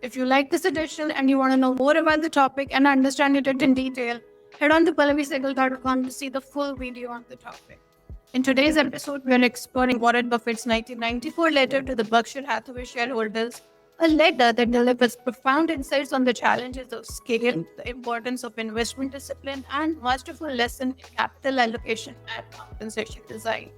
If you like this edition and you want to know more about the topic and understand it in detail, head on to pallavisehgal.com to see the full video on the topic. In today's episode, we are exploring Warren Buffett's 1994 letter to the Berkshire Hathaway shareholders, a letter that delivers profound insights on the challenges of scale, the importance of investment discipline, and masterful lesson in capital allocation and compensation design.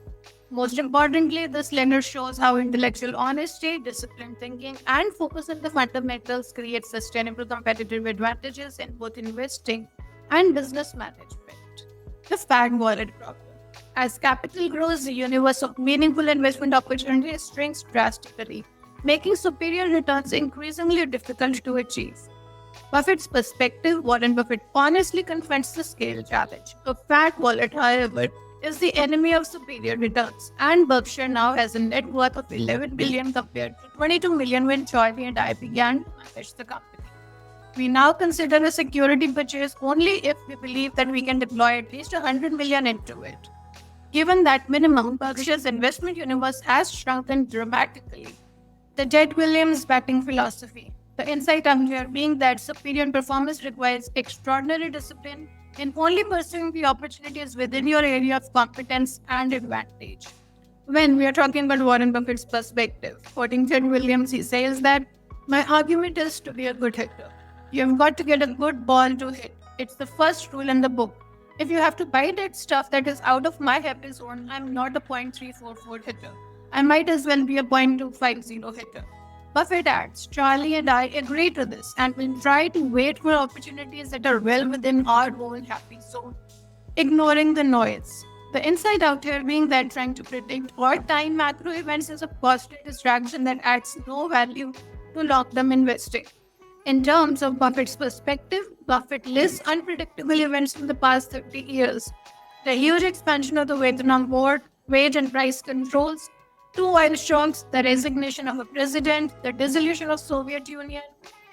Most importantly, this letter shows how intellectual honesty, disciplined thinking, and focus on the fundamentals create sustainable competitive advantages in both investing and business management. The fat wallet problem. As capital grows, the universe of meaningful investment opportunities shrinks drastically, making superior returns increasingly difficult to achieve. Buffett's perspective, Warren Buffett honestly confronts the scale challenge. A fat wallet, however, is the enemy of superior returns, and Berkshire now has a net worth of 11 billion compared to 22 million when Charlie and I began to manage the company. We now consider a security purchase only if we believe that we can deploy at least 100 million into it. Given that minimum, Berkshire's investment universe has shrunken dramatically. The Ted Williams batting philosophy. The insight I'm here being that superior performance requires extraordinary discipline in only pursuing the opportunities within your area of competence and advantage. When we are talking about Warren Buffett's perspective, quoting Ted Williams, he says that my argument is to be a good hitter. You have got to get a good ball to hit. It's the first rule in the book. If you have to bite at stuff that is out of my happy zone, I'm not a .344 hitter. I might as well be a .250 hitter. Buffett adds, Charlie and I agree to this and will try to wait for opportunities that are well within our own happy zone, ignoring the noise. The insight out here being that trying to predict or time macro events is a constant distraction that adds no value to long-term investing. In terms of Buffett's perspective, Buffett lists unpredictable events from the past 30 years. The huge expansion of the Vietnam War, wage and price controls, two oil shocks, the resignation of a president, the dissolution of Soviet Union,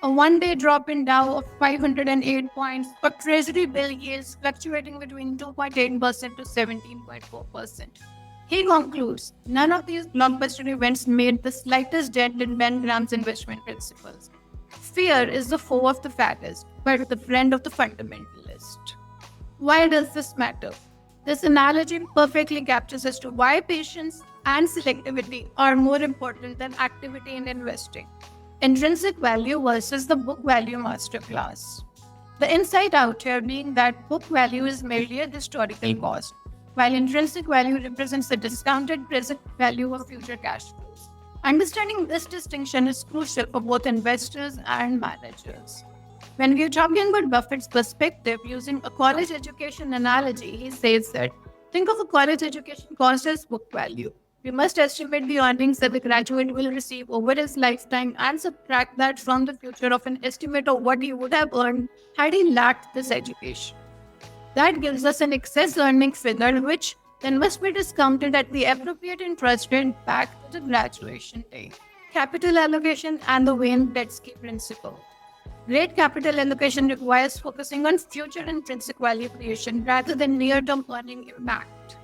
a one-day drop in Dow of 508 points, or treasury bill yields fluctuating between 2.8% to 17.4%. He concludes, none of these blockbuster events made the slightest dent in Ben Graham's investment principles. Fear is the foe of the fattest, but the friend of the fundamentalist. Why does this matter? This analogy perfectly captures as to why patience and selectivity are more important than activity in investing. Intrinsic value versus the book value masterclass. The insight out here being that book value is merely a historical cost, while intrinsic value represents the discounted present value of future cash flows. Understanding this distinction is crucial for both investors and managers. When we are talking about Buffett's perspective using a college education analogy, he says that think of a college education cost as book value. We must estimate the earnings that the graduate will receive over his lifetime and subtract that from the future of an estimate of what he would have earned had he lacked this education. That gives us an excess earning figure which then must be discounted at the appropriate interest rate back to the graduation day. Capital allocation and the Wayne-Gretzky principle. Great capital allocation requires focusing on future intrinsic value creation rather than near-term earning impact.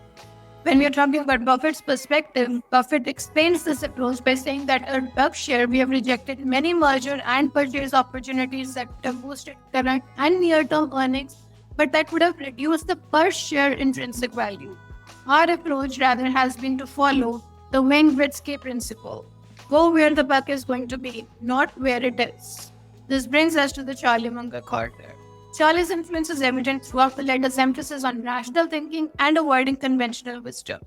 When we are talking about Buffett's perspective, Buffett explains this approach by saying that at Berkshire, we have rejected many merger and purchase opportunities that would have boosted current and near-term earnings, but that would have reduced the per-share intrinsic value. Our approach rather has been to follow the Wayne-Gretzky principle. Go where the buck is going to be, not where it is. This brings us to the Charlie Munger corner. Charlie's influence is evident throughout the letter's emphasis on rational thinking and avoiding conventional wisdom.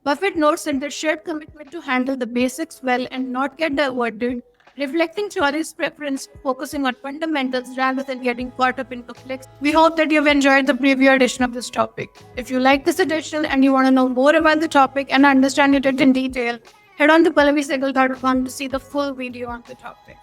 Buffett notes that the shared commitment to handle the basics well and not get diverted, reflecting Charlie's preference focusing on fundamentals rather than getting caught up in conflicts. We hope that you've enjoyed the preview edition of this topic. If you like this edition and you want to know more about the topic and understand it in detail, head on to pallavisehgal.com to see the full video on the topic.